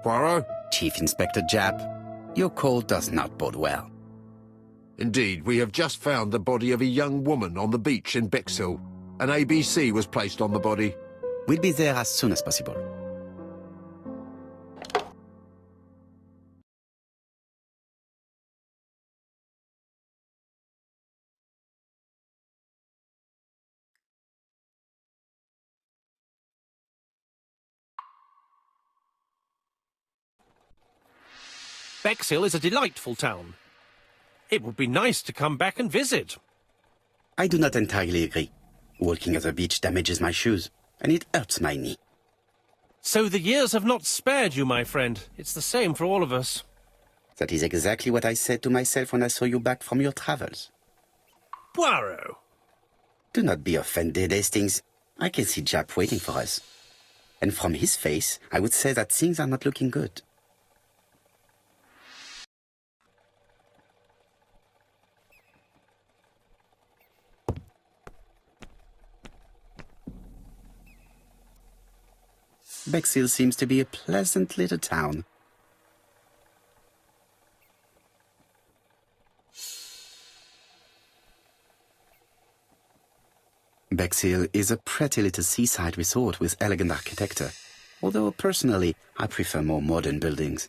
Poirot? Chief Inspector Japp, your call does not bode well. Indeed, we have just found the body of a young woman on the beach in Bexhill. An ABC was placed on the body. We'll be there as soon as possible. Bexhill is a delightful town. It would be nice to come back and visit. I do not entirely agree. Walking at the beach damages my shoes, and it hurts my knee. So the years have not spared you, my friend. It's the same for all of us. That is exactly what I said to myself when I saw you back from your travels. Poirot! Do not be offended, Hastings. I can see Japp waiting for us. And from his face, I would say that things are not looking good. Bexhill seems to be a pleasant little town. Bexhill is a pretty little seaside resort with elegant architecture, although personally I prefer more modern buildings.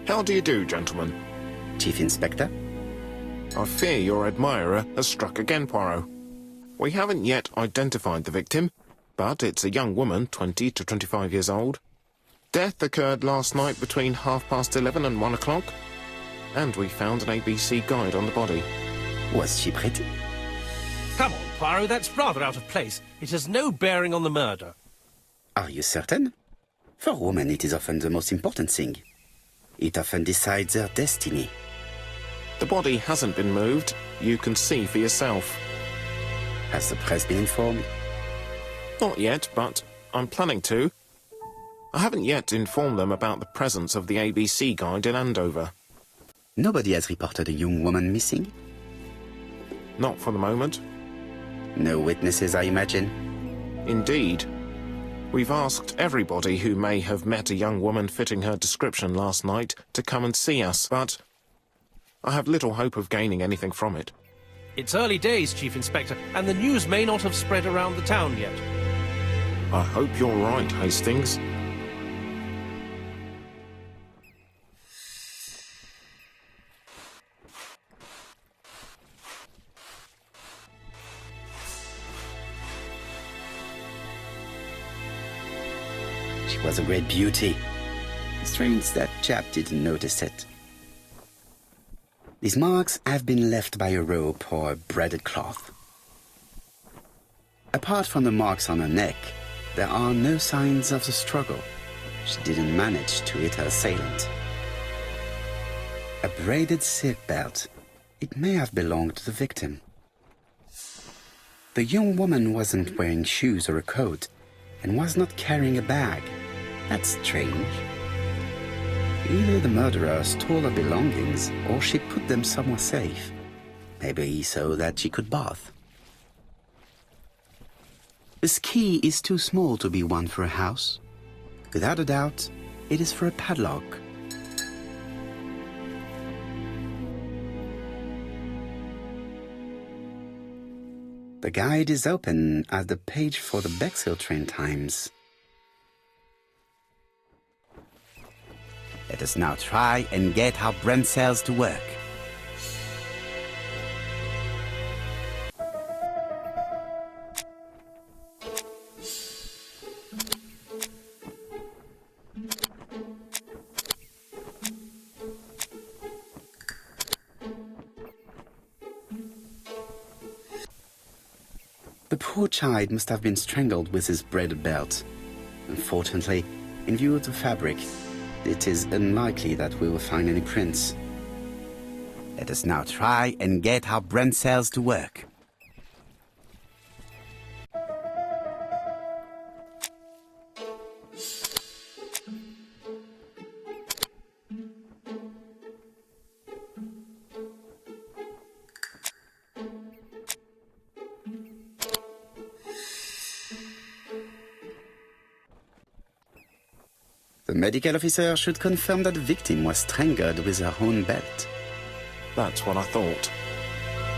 How do you do, gentlemen? Chief Inspector? I fear your admirer has struck again, Poirot. We haven't yet identified the victim, but it's a young woman, 20 to 25 years old. Death occurred last night between 11:30 and 1 o'clock, and we found an ABC guide on the body. Was she pretty? Come on, Poirot, that's rather out of place. It has no bearing on the murder. Are you certain? For women, it is often the most important thing. It often decides their destiny. The body hasn't been moved. You can see for yourself. Has the press been informed? Not yet, but I'm planning to. I haven't yet informed them about the presence of the ABC guide in Andover. Nobody has reported a young woman missing? Not for the moment. No witnesses, I imagine? Indeed. We've asked everybody who may have met a young woman fitting her description last night to come and see us, but I have little hope of gaining anything from it. It's early days, Chief Inspector, and the news may not have spread around the town yet. I hope you're right, Hastings. She was a great beauty. Strange that Japp didn't notice it. These marks have been left by a rope or a braided cloth. Apart from the marks on her neck, there are no signs of the struggle. She didn't manage to hit her assailant. A braided silk belt. It may have belonged to the victim. The young woman wasn't wearing shoes or a coat and was not carrying a bag. That's strange. Either the murderer stole her belongings or she put them somewhere safe. Maybe so that she could bath. This key is too small to be one for a house. Without a doubt, it is for a padlock. The guide is open as the page for the Bexhill train times. Let us now try and get our brain cells to work. The poor child must have been strangled with his braided belt. Unfortunately, in view of the fabric, it is unlikely that we will find any prints. Let us now try and get our brain cells to work. The medical officer should confirm that the victim was strangled with her own belt. That's what I thought.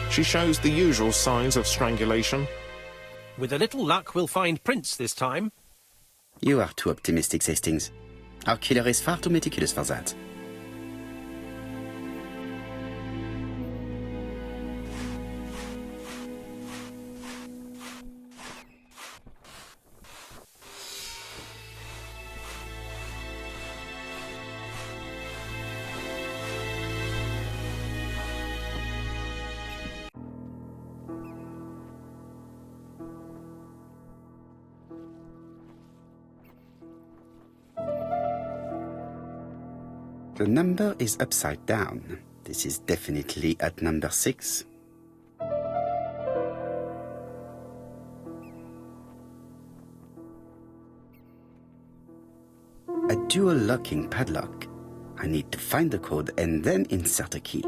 She shows the usual signs of strangulation. With a little luck, we'll find prints this time. You are too optimistic, Hastings. Our killer is far too meticulous for that. The number is upside down. This is definitely at number 6. A dual locking padlock. I need to find the code and then insert a key.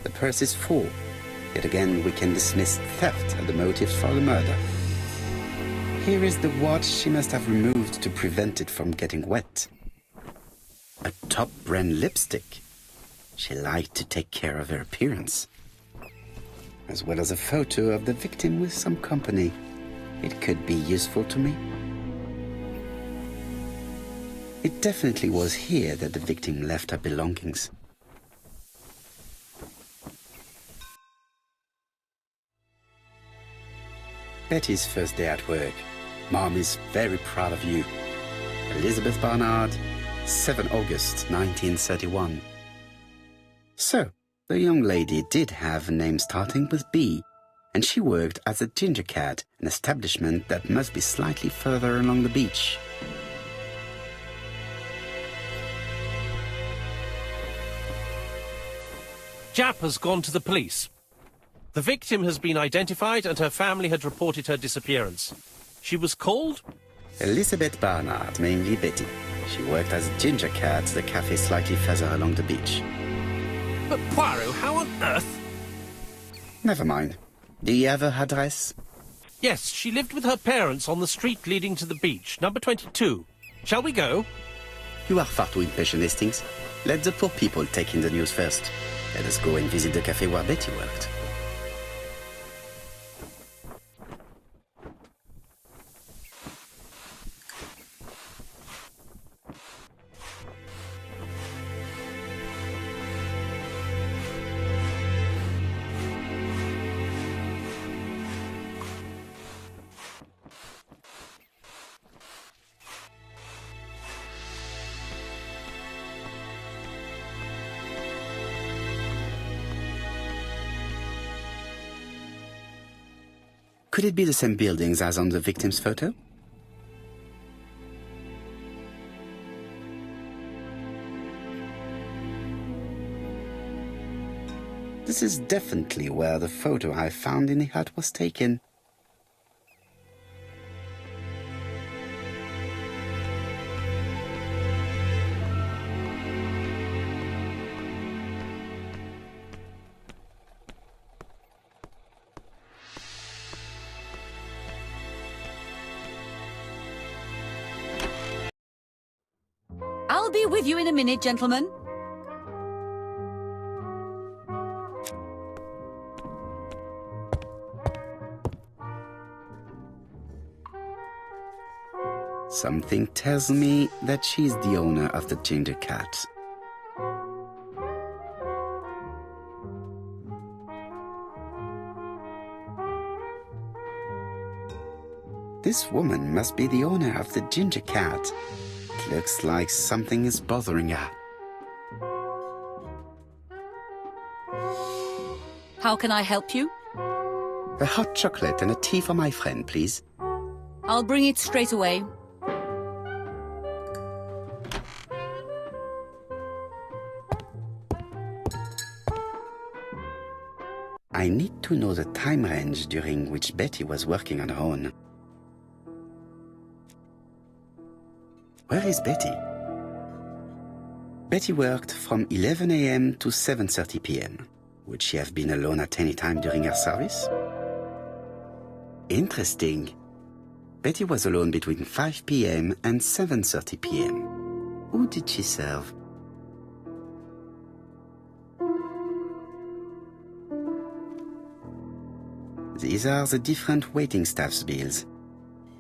The purse is full. Yet again, we can dismiss theft as the motive for the murder. Here is the watch she must have removed to prevent it from getting wet. A top-brand lipstick. She liked to take care of her appearance. As well as a photo of the victim with some company. It could be useful to me. It definitely was here that the victim left her belongings. Betty's first day at work. Mom is very proud of you. Elizabeth Barnard, 7 August 1931. So, the young lady did have a name starting with B, and she worked as a Ginger Cat, an establishment that must be slightly further along the beach. Jap has gone to the police. The victim has been identified and her family had reported her disappearance. She was called? Elizabeth Barnard, mainly Betty. She worked as a Ginger Cat at the cafe slightly further along the beach. But Poirot, how on earth? Never mind. Do you have her address? Yes, she lived with her parents on the street leading to the beach, number 22. Shall we go? You are far too impatient, Hastings. Let the poor people take in the news first. Let us go and visit the cafe where Betty worked. Could it be the same buildings as on the victim's photo? This is definitely where the photo I found in the hut was taken. I'll be with you in a minute, gentlemen. Something tells me that she's the owner of the Ginger Cat. This woman must be the owner of the Ginger Cat. It looks like something is bothering her. How can I help you? A hot chocolate and a tea for my friend, please. I'll bring it straight away. I need to know the time range during which Betty was working on her own. Where is Betty? Betty worked from 11 a.m. to 7:30 p.m. Would she have been alone at any time during her service? Interesting. Betty was alone between 5 p.m. and 7:30 p.m. Who did she serve? These are the different waiting staff's bills.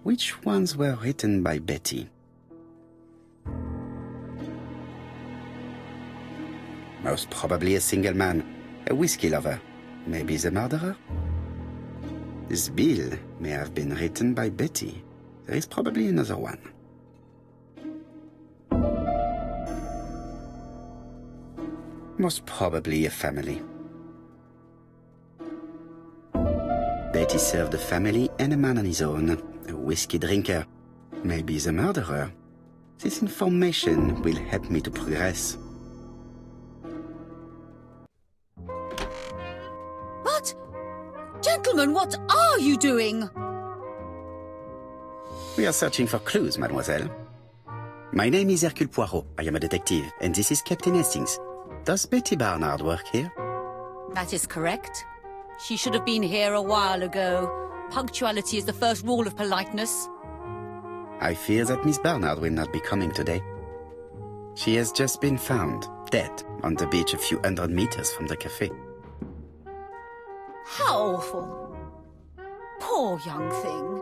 Which ones were written by Betty? Most probably a single man, a whiskey lover, maybe the murderer. This bill may have been written by Betty. There is probably another one. Most probably a family. Betty served a family and a man on his own, a whiskey drinker, maybe the murderer. This information will help me to progress. What? Gentlemen, what are you doing? We are searching for clues, mademoiselle. My name is Hercule Poirot. I am a detective, and this is Captain Hastings. Does Betty Barnard work here? That is correct. She should have been here a while ago. Punctuality is the first rule of politeness. I fear that Miss Barnard will not be coming today. She has just been found, dead, on the beach a few hundred meters from the cafe. How awful. Poor young thing.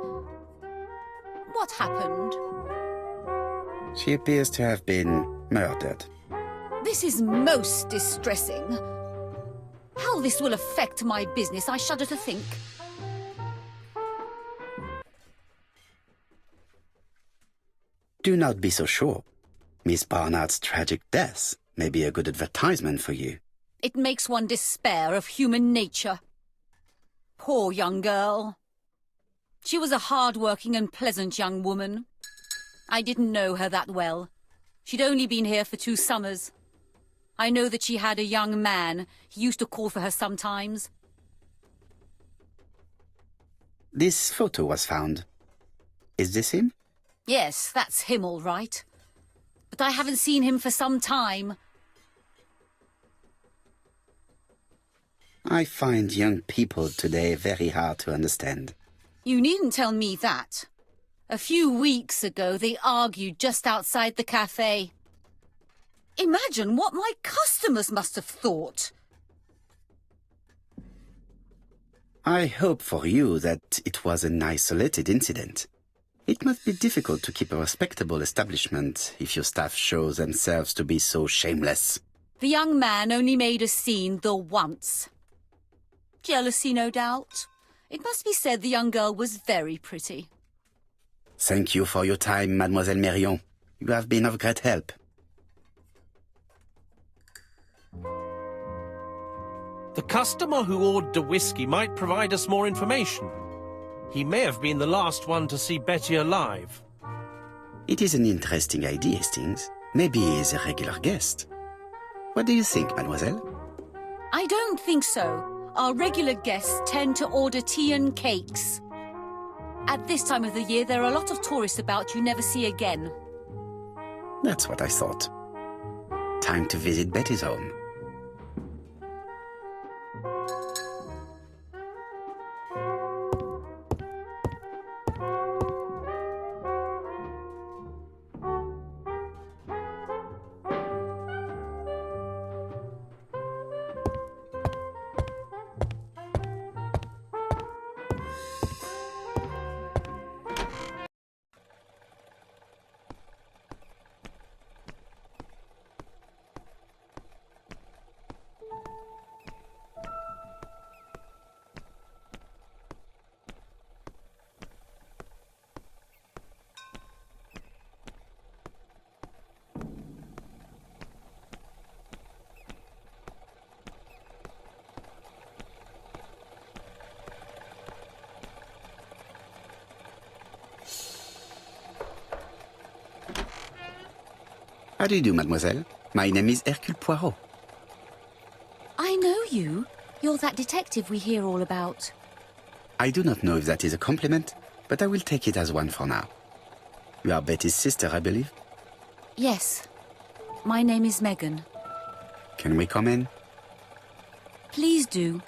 What happened? She appears to have been murdered. This is most distressing. How this will affect my business, I shudder to think. Do not be so sure. Miss Barnard's tragic death may be a good advertisement for you. It makes one despair of human nature. Poor young girl. She was a hard-working and pleasant young woman. I didn't know her that well. She'd only been here for 2 summers. I know that she had a young man. He used to call for her sometimes. This photo was found. Is this him? Yes, that's him all right. But I haven't seen him for some time. I find young people today very hard to understand. You needn't tell me that. A few weeks ago, they argued just outside the cafe. Imagine what my customers must have thought. I hope for you that it was an isolated incident. It must be difficult to keep a respectable establishment if your staff show themselves to be so shameless. The young man only made a scene the once. Jealousy, no doubt. It must be said the young girl was very pretty. Thank you for your time, Mademoiselle Mérion. You have been of great help. The customer who ordered the whiskey might provide us more information. He may have been the last one to see Betty alive. It is an interesting idea, Hastings. Maybe he is a regular guest. What do you think, mademoiselle? I don't think so. Our regular guests tend to order tea and cakes. At this time of the year, there are a lot of tourists about you never see again. That's what I thought. Time to visit Betty's home. How do you do, mademoiselle? My name is Hercule Poirot. I know you. You're that detective we hear all about. I do not know if that is a compliment, but I will take it as one for now. You are Betty's sister, I believe? Yes. My name is Megan. Can we come in? Please do.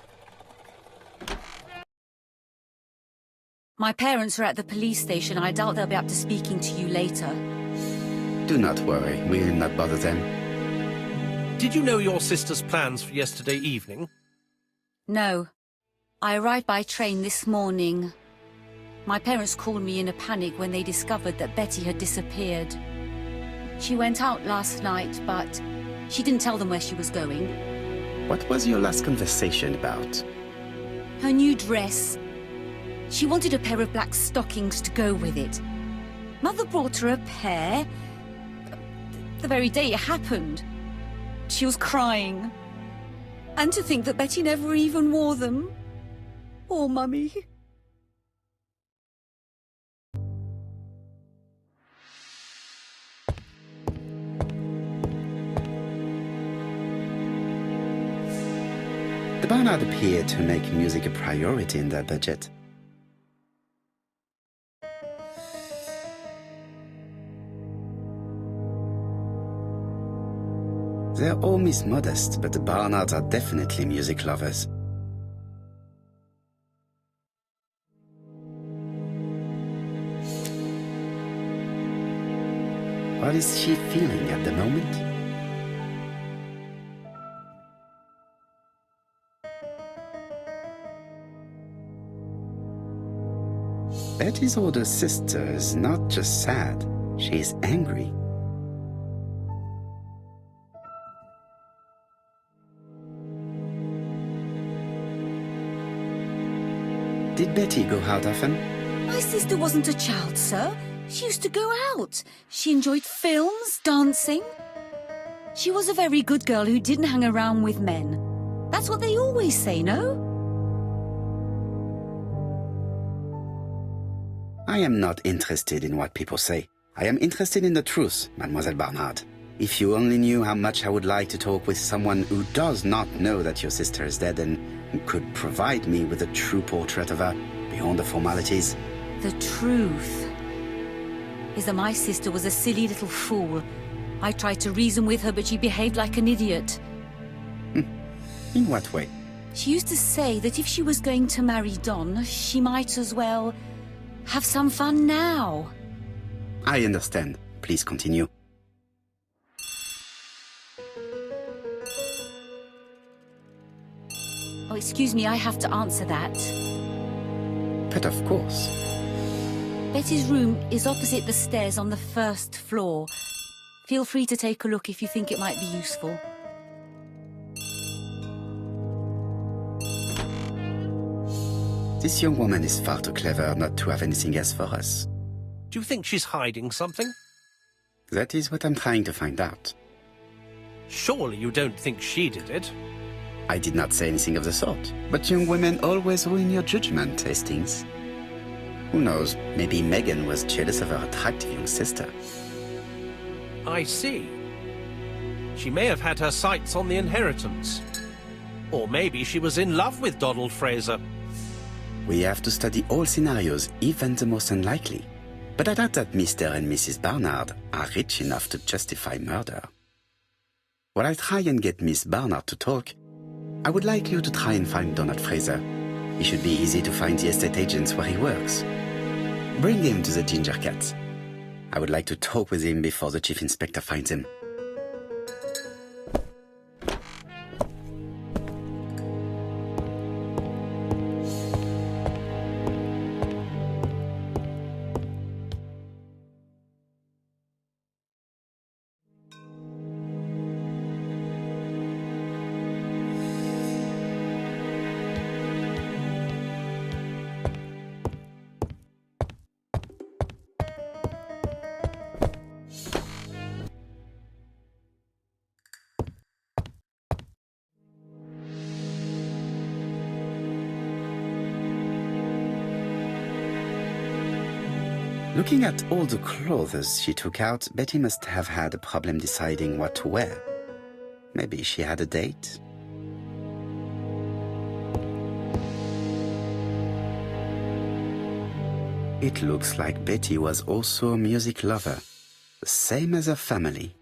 My parents are at the police station. I doubt they'll be up to speaking to you later. Do not worry, we will not bother them. Did you know your sister's plans for yesterday evening? No. I arrived by train this morning. My parents called me in a panic when they discovered that Betty had disappeared. She went out last night, but she didn't tell them where she was going. What was your last conversation about? Her new dress. She wanted a pair of black stockings to go with it. Mother brought her a pair. The very day it happened. She was crying. And to think that Betty never even wore them. Poor Mummy. The Barnard appeared to make music a priority in their budget. They're all Miss Modest, but the Barnards are definitely music lovers. What is she feeling at the moment? Betty's older sister is not just sad, she is angry. Did Betty go out often? My sister wasn't a child, sir. She used to go out. She enjoyed films, dancing. She was a very good girl who didn't hang around with men. That's what they always say, no? I am not interested in what people say. I am interested in the truth, Mademoiselle Barnard. If you only knew how much I would like to talk with someone who does not know that your sister is dead and could provide me with a true portrait of her beyond the formalities. The truth is that my sister was a silly little fool. I tried to reason with her, but she behaved like an idiot. In what way? She used to say that if she was going to marry Don, she might as well have some fun now. I understand. Please continue. Oh, excuse me, I have to answer that. But of course. Betty's room is opposite the stairs on the first floor. Feel free to take a look if you think it might be useful. This young woman is far too clever not to have anything else for us. Do you think she's hiding something? That is what I'm trying to find out. Surely you don't think she did it? I did not say anything of the sort. But young women always ruin your judgment, Hastings. Who knows, maybe Megan was jealous of her attractive young sister. I see. She may have had her sights on the inheritance. Or maybe she was in love with Donald Fraser. We have to study all scenarios, even the most unlikely. But I doubt that Mr. and Mrs. Barnard are rich enough to justify murder. While I try and get Miss Barnard to talk, I would like you to try and find Donald Fraser. It should be easy to find the estate agents where he works. Bring him to the Ginger Cat. I would like to talk with him before the Chief Inspector finds him. Looking at all the clothes she took out, Betty must have had a problem deciding what to wear. Maybe she had a date? It looks like Betty was also a music lover, the same as her family.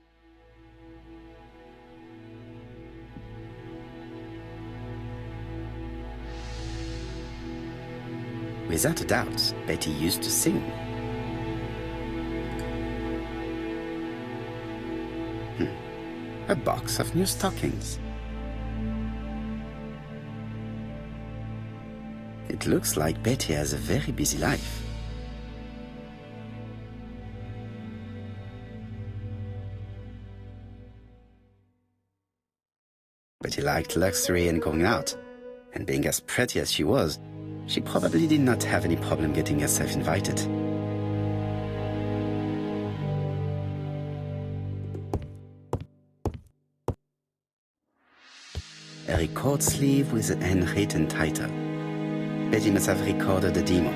Without a doubt, Betty used to sing. A box of new stockings. It looks like Betty has a very busy life. Betty liked luxury and going out, and being as pretty as she was, she probably did not have any problem getting herself invited. A record sleeve with an handwritten title. Betty must have recorded the demo.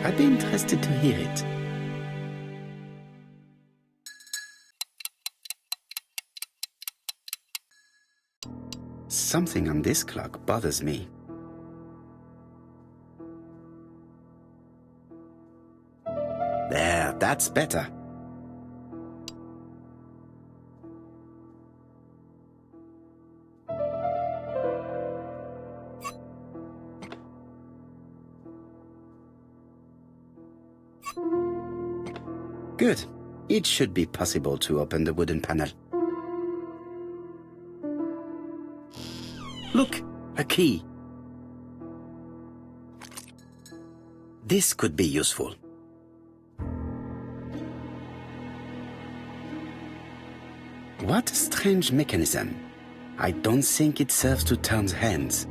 I'd be interested to hear it. Something on this clock bothers me. There, that's better. Good. It should be possible to open the wooden panel. Look, a key. This could be useful. What a strange mechanism. I don't think it serves to turn hands.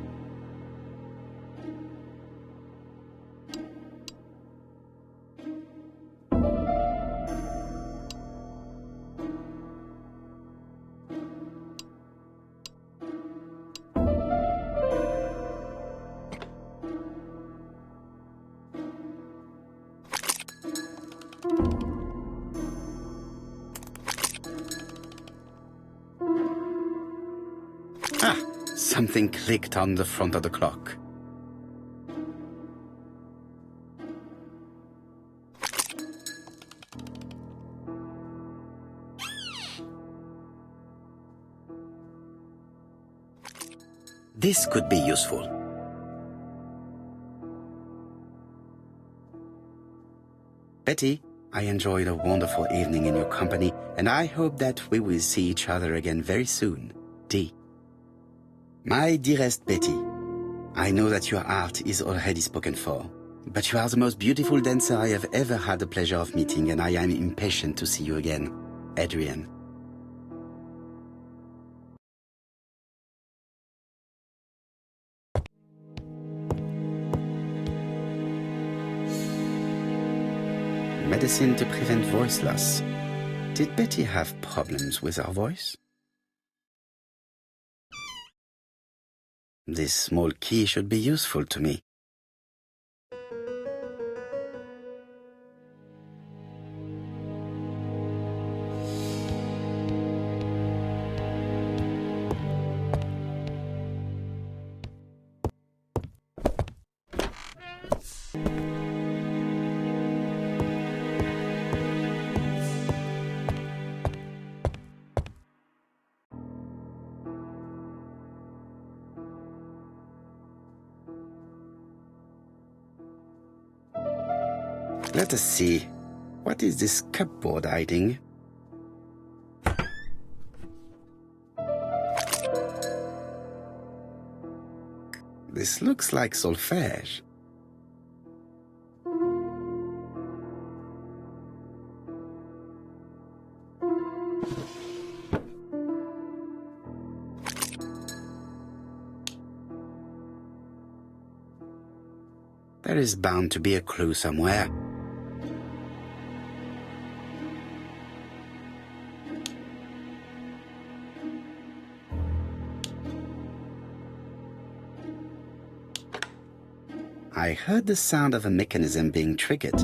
Something clicked on the front of the clock. This could be useful. Betty, I enjoyed a wonderful evening in your company, and I hope that we will see each other again very soon. D. My dearest Betty, I know that your art is already spoken for, but you are the most beautiful dancer I have ever had the pleasure of meeting, and I am impatient to see you again. Adrian. Medicine to prevent voice loss. Did Betty have problems with her voice? This small key should be useful to me. Let us see. What is this cupboard hiding? This looks like solfège. There is bound to be a clue somewhere. I heard the sound of a mechanism being triggered.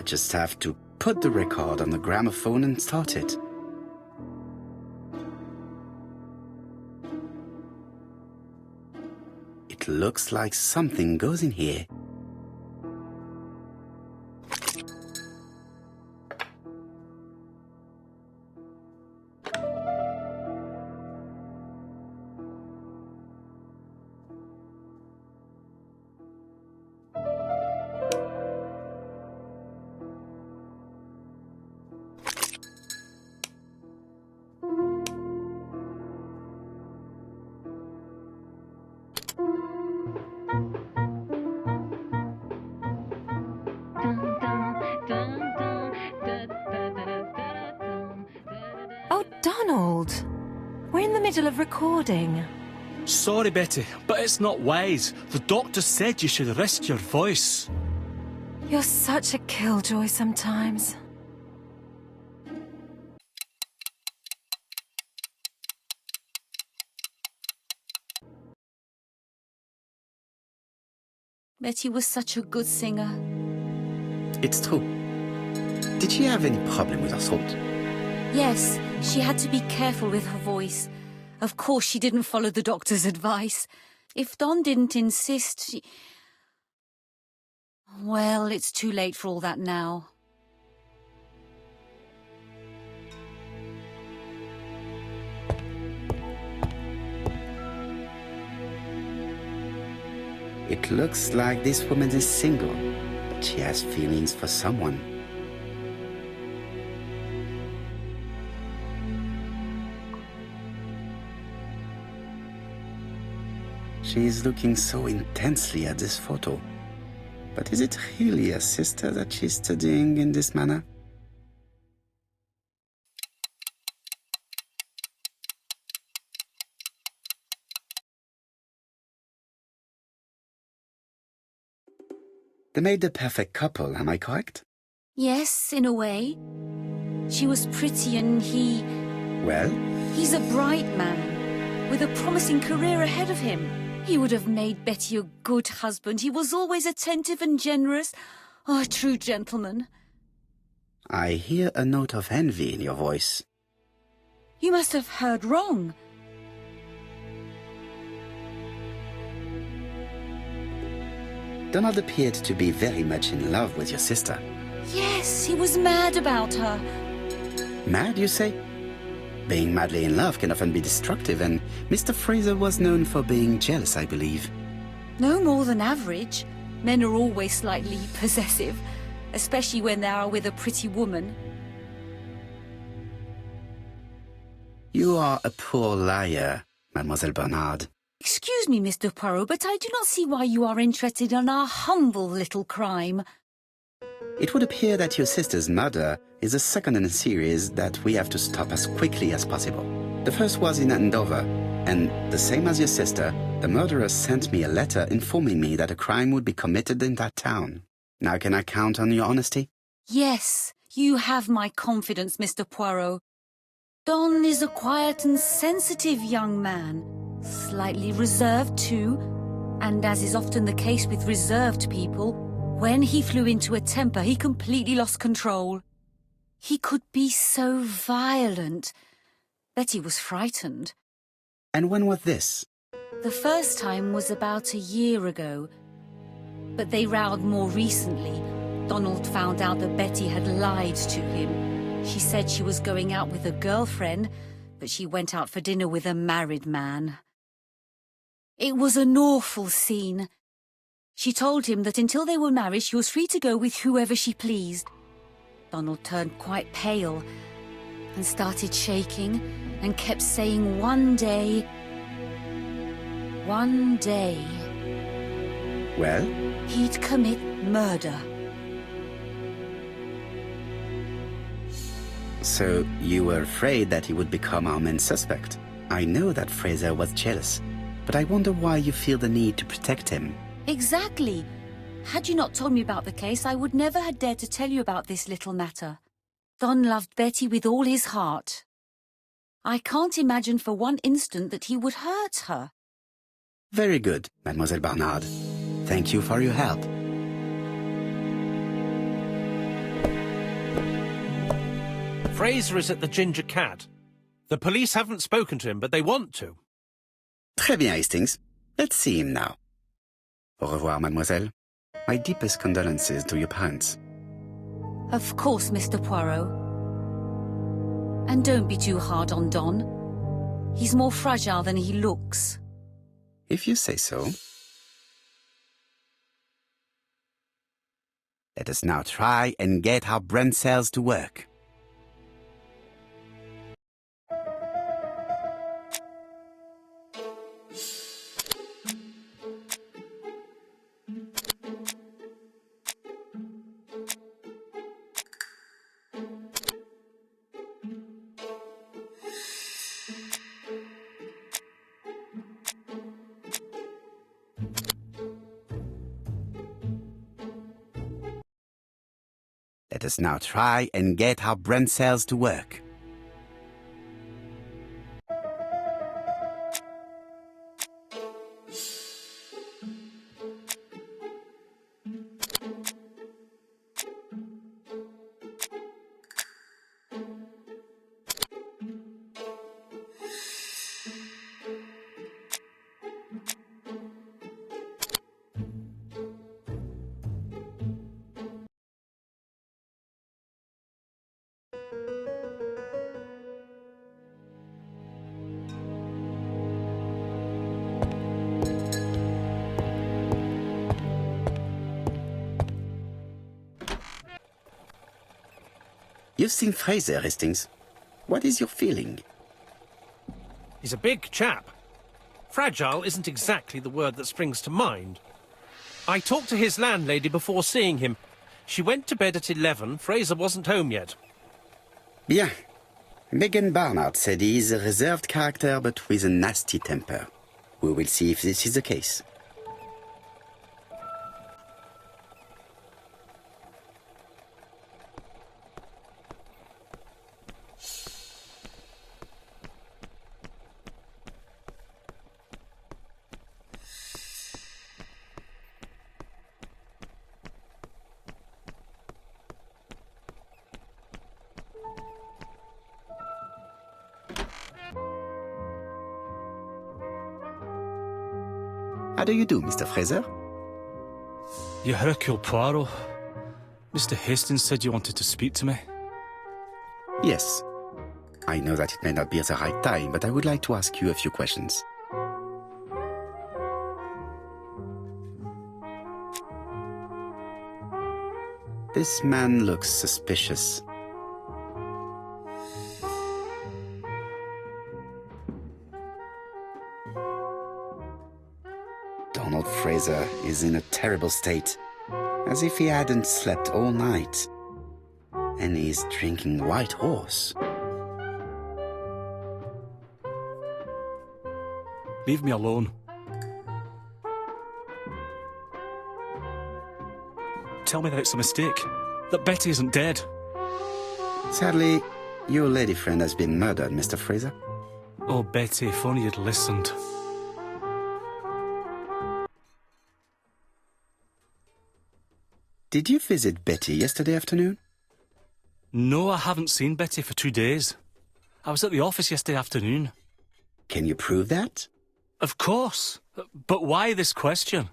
just have to put the record on the gramophone and start it. It looks like something goes in here. Oh, Donald! We're in the middle of recording. Sorry, Betty, but it's not wise. The doctor said you should rest your voice. You're such a killjoy sometimes. Betty was such a good singer. It's true. Did she have any problem with her throat? Yes, she had to be careful with her voice. Of course, she didn't follow the doctor's advice. If Don didn't insist, she... Well, it's too late for all that now. It looks like this woman is single, but she has feelings for someone. She is looking so intensely at this photo. But is it really a sister that she's studying in this manner? They made the perfect couple, am I correct? Yes, in a way. She was pretty and he... Well? He's a bright man, with a promising career ahead of him. He would have made Betty a good husband. He was always attentive and generous. Oh, a true gentleman. I hear a note of envy in your voice. You must have heard wrong. Donald appeared to be very much in love with your sister. Yes, he was mad about her. Mad, you say? Being madly in love can often be destructive, and Mr. Fraser was known for being jealous, I believe. No more than average. Men are always slightly possessive, especially when they are with a pretty woman. You are a poor liar, Mademoiselle Bernard. Excuse me, Mr. Poirot, but I do not see why you are interested in our humble little crime. It would appear that your sister's murder is the second in a series that we have to stop as quickly as possible. The first was in Andover, and the same as your sister, the murderer sent me a letter informing me that a crime would be committed in that town. Now can I count on your honesty? Yes, you have my confidence, Mr. Poirot. Don is a quiet and sensitive young man, slightly reserved too, and as is often the case with reserved people, when he flew into a temper, he completely lost control. He could be so violent. Betty was frightened. And when was this? The first time was about a year ago. But they rowed more recently. Donald found out that Betty had lied to him. She said she was going out with a girlfriend, but she went out for dinner with a married man. It was an awful scene. She told him that until they were married, she was free to go with whoever she pleased. Donald turned quite pale and started shaking and kept saying one day... Well? He'd commit murder. So you were afraid that he would become our main suspect. I know that Fraser was jealous, but I wonder why you feel the need to protect him. Exactly. Had you not told me about the case, I would never have dared to tell you about this little matter. Don loved Betty with all his heart. I can't imagine for one instant that he would hurt her. Very good, Mademoiselle Bernard. Thank you for your help. Fraser is at the Ginger Cat. The police haven't spoken to him, but they want to. Très bien, Hastings. Let's see him now. Au revoir, mademoiselle. My deepest condolences to your parents. Of course, Mr. Poirot. And don't be too hard on Don. He's more fragile than he looks. If you say so. Let us now try and get our brain cells to work. Let us now try and get our brain cells to work. You've seen Fraser, Hastings. What is your feeling? He's a big chap. Fragile isn't exactly the word that springs to mind. I talked to his landlady before seeing him. She went to bed at 11. Fraser wasn't home yet. Bien. Megan Barnard said he is a reserved character but with a nasty temper. We will see if this is the case. How do you do, Mr. Fraser? Your Hercule Poirot. Mr. Hastings said you wanted to speak to me. Yes. I know that it may not be at the right time, but I would like to ask you a few questions. This man looks suspicious. Donald Fraser is in a terrible state, as if he hadn't slept all night. And he's drinking White Horse. Leave me alone. Tell me that it's a mistake, that Betty isn't dead. Sadly, your lady friend has been murdered, Mr. Fraser. Oh, Betty, if only you'd listened. Did you visit Betty yesterday afternoon? No, I haven't seen Betty for 2 days. I was at the office yesterday afternoon. Can you prove that? Of course. But why this question?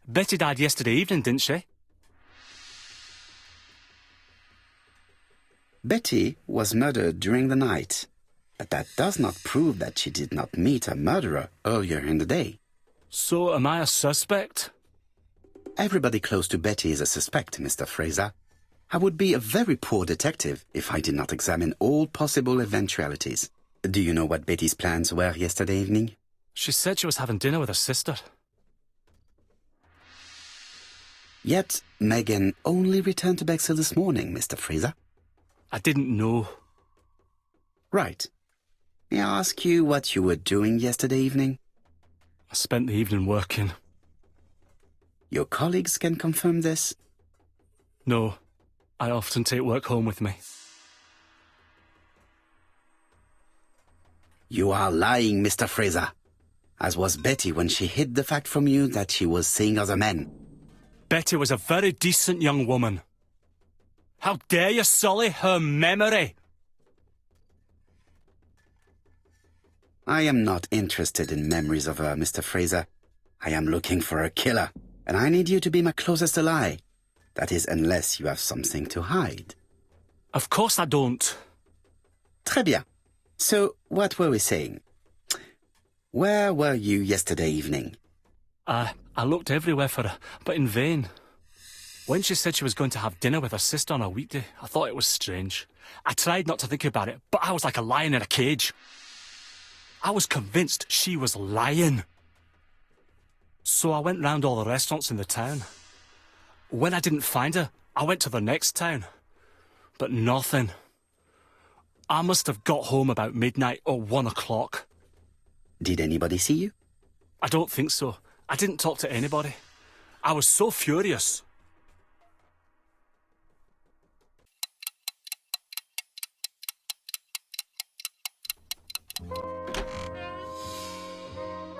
Betty died yesterday evening, didn't she? Betty was murdered during the night, but that does not prove that she did not meet her murderer earlier in the day. So am I a suspect? Everybody close to Betty is a suspect, Mr. Fraser. I would be a very poor detective if I did not examine all possible eventualities. Do you know what Betty's plans were yesterday evening? She said she was having dinner with her sister. Yet, Megan only returned to Bexhill this morning, Mr. Fraser. I didn't know. Right. May I ask you what you were doing yesterday evening? I spent the evening working. Your colleagues can confirm this? No, I often take work home with me. You are lying, Mr. Fraser. As was Betty when she hid the fact from you that she was seeing other men. Betty was a very decent young woman. How dare you sully her memory? I am not interested in memories of her, Mr. Fraser. I am looking for a killer, and I need you to be my closest ally. That is, unless you have something to hide. Of course I don't. Très bien. So, what were we saying? Where were you yesterday evening? I looked everywhere for her, but in vain. When she said she was going to have dinner with her sister on a weekday, I thought it was strange. I tried not to think about it, but I was like a lion in a cage. I was convinced she was lying. So I went round all the restaurants in the town. When I didn't find her, I went to the next town. But nothing. I must have got home about midnight or 1 o'clock. Did anybody see you? I don't think so. I didn't talk to anybody. I was so furious.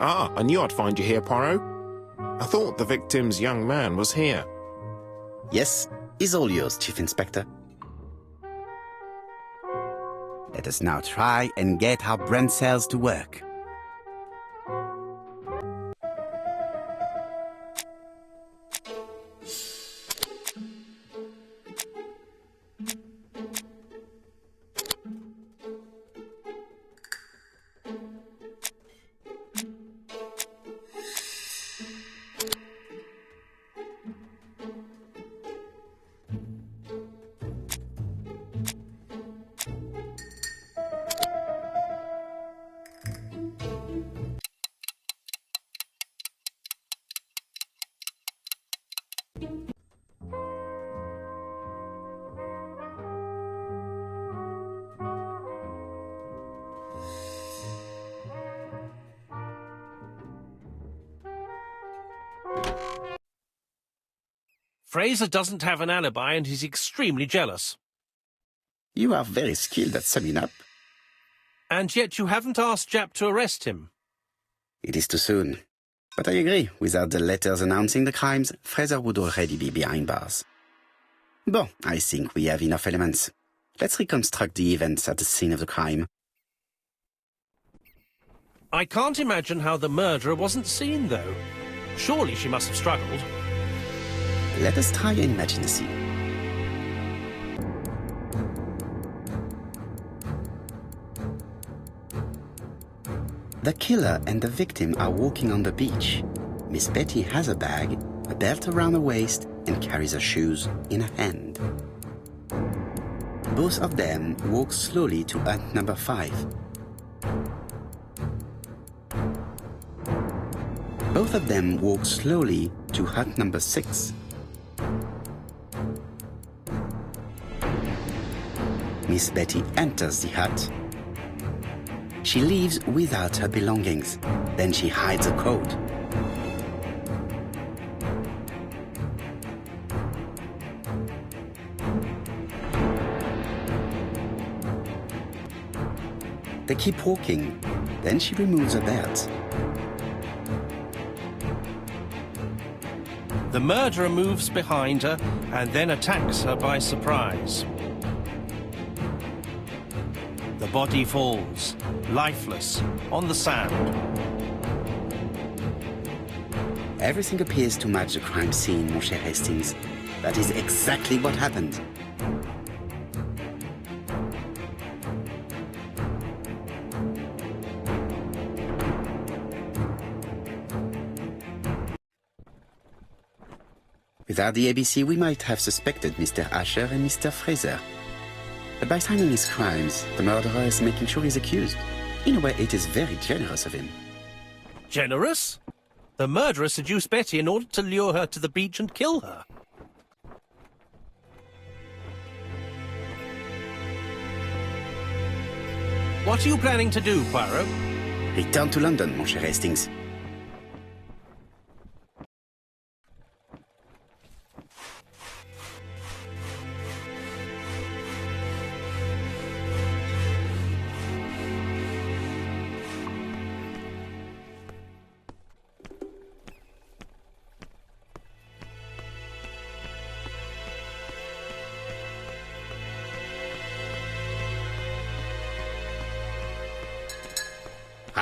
Ah, I knew I'd find you here, Poirot. I thought the victim's young man was here. Yes, is all yours, Chief Inspector. Let us now try and get our brain cells to work. Fraser doesn't have an alibi and he's extremely jealous. You are very skilled at summing up. And yet you haven't asked Japp to arrest him. It is too soon. But I agree, without the letters announcing the crimes, Fraser would already be behind bars. Bon, I think we have enough elements. Let's reconstruct the events at the scene of the crime. I can't imagine how the murderer wasn't seen, though. Surely she must have struggled. Let us try and imagine the scene. The killer and the victim are walking on the beach. Miss Betty has a bag, a belt around her waist, and carries her shoes in her hand. Both of them walk slowly to hut number 5. Both of them walk slowly to hut number 6. Miss Betty enters the hut. She leaves without her belongings. Then she hides a coat. They keep walking. Then she removes her belt. The murderer moves behind her and then attacks her by surprise. The body falls, lifeless, on the sand. Everything appears to match the crime scene, mon cher Hastings. That is exactly what happened. Without the ABC, we might have suspected Mr. Asher and Mr. Fraser. But by signing his crimes, the murderer is making sure he's accused. In a way, it is very generous of him. Generous? The murderer seduced Betty in order to lure her to the beach and kill her. What are you planning to do, Poirot? Return to London, mon cher Hastings.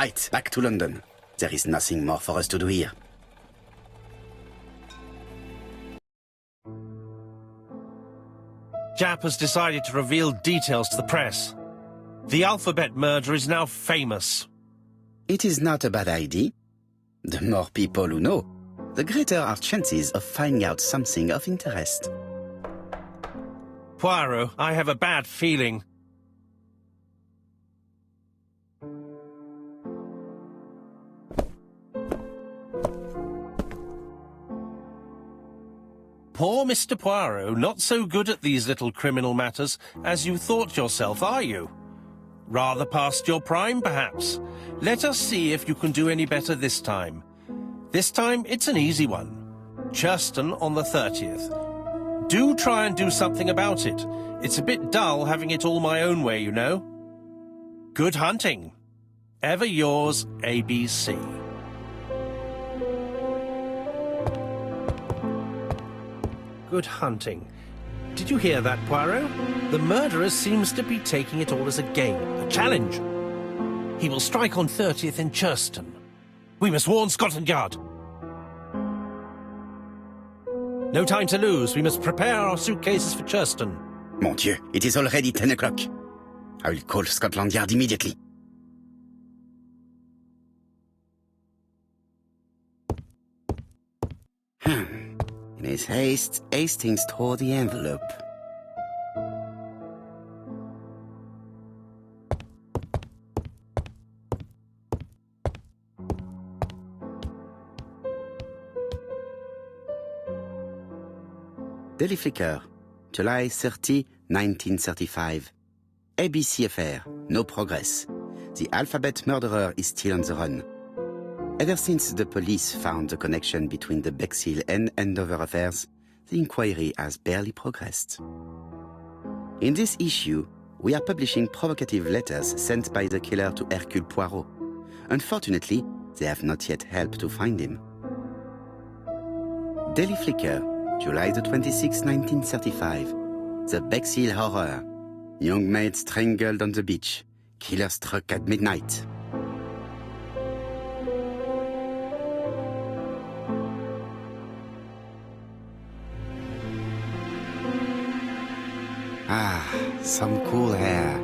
Right, back to London. There is nothing more for us to do here. Japp has decided to reveal details to the press. The alphabet murder is now famous. It is not a bad idea. The more people who know, the greater our chances of finding out something of interest. Poirot, I have a bad feeling. Poor Mr. Poirot, not so good at these little criminal matters as you thought yourself, are you? Rather past your prime, perhaps. Let us see if you can do any better this time. This time, it's an easy one. Churston on the 30th. Do try and do something about it. It's a bit dull having it all my own way, you know. Good hunting. Ever yours, ABC. Good hunting. Did you hear that, Poirot? The murderer seems to be taking it all as a game, a challenge. He will strike on 30th in Churston. We must warn Scotland Yard. No time to lose. We must prepare our suitcases for Churston. Mon Dieu, it is already 10 o'clock. I will call Scotland Yard immediately. In his haste, Hastings tore the envelope. Daily Flicker, July 30, 1935. ABC affair, no progress. The alphabet murderer is still on the run. Ever since the police found the connection between the Bexhill and Andover affairs, the inquiry has barely progressed. In this issue, we are publishing provocative letters sent by the killer to Hercule Poirot. Unfortunately, they have not yet helped to find him. Daily Flicker, July the 26th, 1935. The Bexhill horror. Young maid strangled on the beach. Killer struck at midnight. Ah, some cool hair.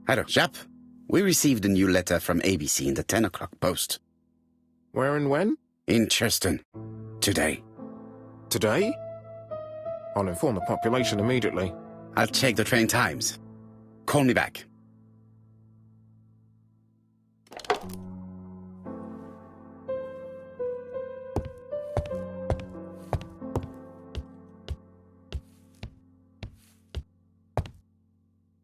Hello, Japp. We received a new letter from ABC in the 10 o'clock post. Where and when? In Churston. Today. Today? I'll inform the population immediately. I'll check the train times. Call me back.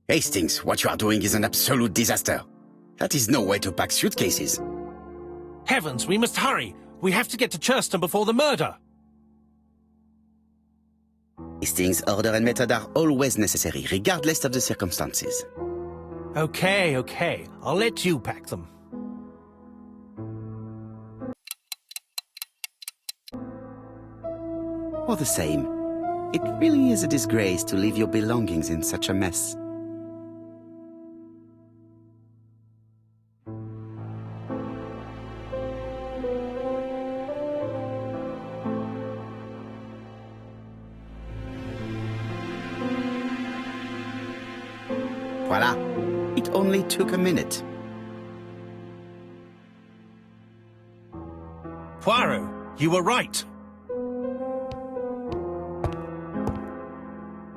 Hastings, what you are doing is an absolute disaster. That is no way to pack suitcases. Heavens, we must hurry. We have to get to Churston before the murder. Hastings' order and method are always necessary, regardless of the circumstances. Okay. I'll let you pack them. All the same, it really is a disgrace to leave your belongings in such a mess. Voila! It only took a minute. Poirot, you were right.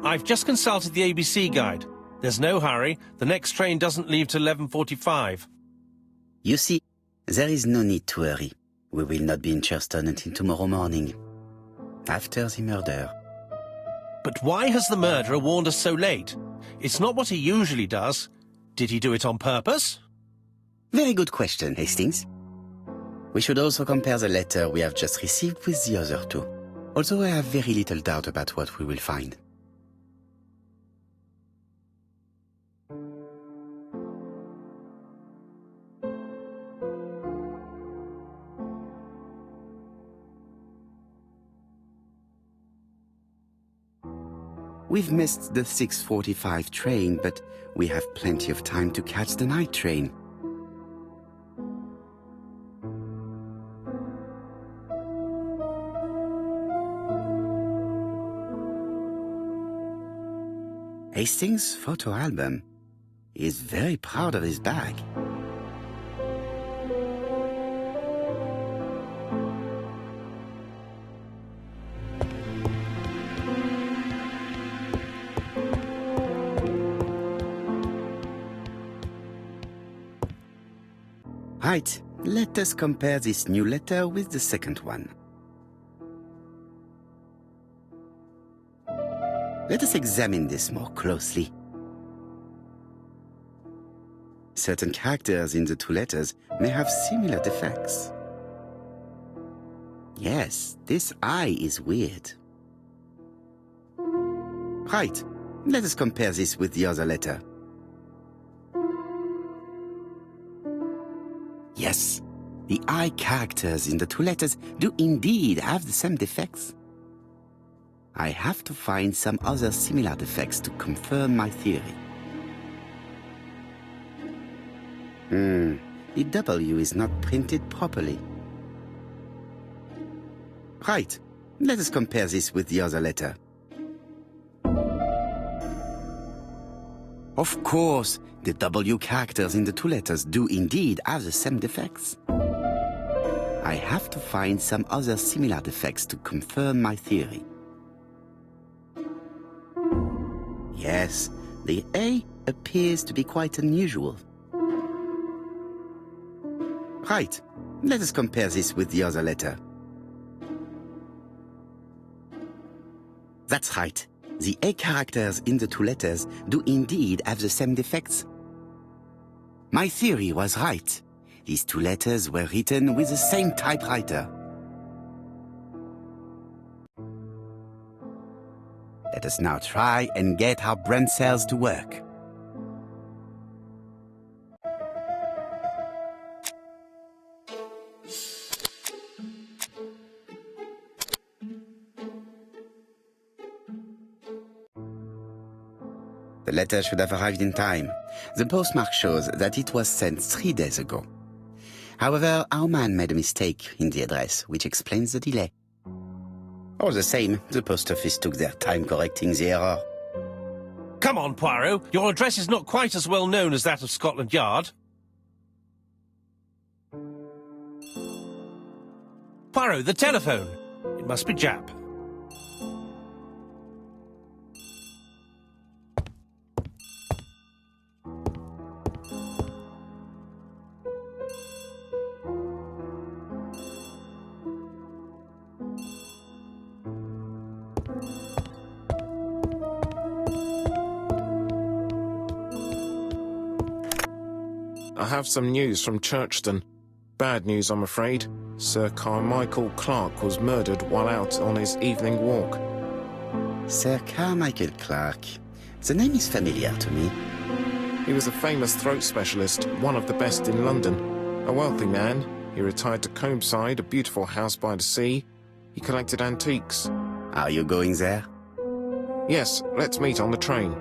I've just consulted the ABC guide. There's no hurry. The next train doesn't leave till 11:45. You see, there is no need to hurry. We will not be in Churston until tomorrow morning, after the murder. But why has the murderer warned us so late? It's not what he usually does. Did he do it on purpose? Very good question, Hastings. We should also compare the letter we have just received with the other two, although I have very little doubt about what we will find. We've missed the 6:45 train, but we have plenty of time to catch the night train. Hastings' photo album. He is very proud of his bag. Right, let us compare this new letter with the second one. Let us examine this more closely. Certain characters in the two letters may have similar defects. Yes, this I is weird. Right, let us compare this with the other letter. Yes, the I characters in the two letters do indeed have the same defects. I have to find some other similar defects to confirm my theory. The W is not printed properly. Right, let us compare this with the other letter. Of course, the W characters in the two letters do indeed have the same defects. I have to find some other similar defects to confirm my theory. Yes, the A appears to be quite unusual. Right, let us compare this with the other letter. That's right. The A characters in the two letters do indeed have the same defects. My theory was right. These two letters were written with the same typewriter. Let us now try and get our brain cells to work. The letter should have arrived in time. The postmark shows that it was sent 3 days ago. However, our man made a mistake in the address, which explains the delay. All the same, the post office took their time correcting the error. Come on, Poirot. Your address is not quite as well known as that of Scotland Yard. Poirot, the telephone. It must be Jap. I have some news from Churchton. Bad news, I'm afraid. Sir Carmichael Clark was murdered while out on his evening walk. Sir Carmichael Clark. The name is familiar to me. He was a famous throat specialist, one of the best in London. A wealthy man, he retired to Combside, a beautiful house by the sea. He collected antiques. Are you going there? Yes, let's meet on the train.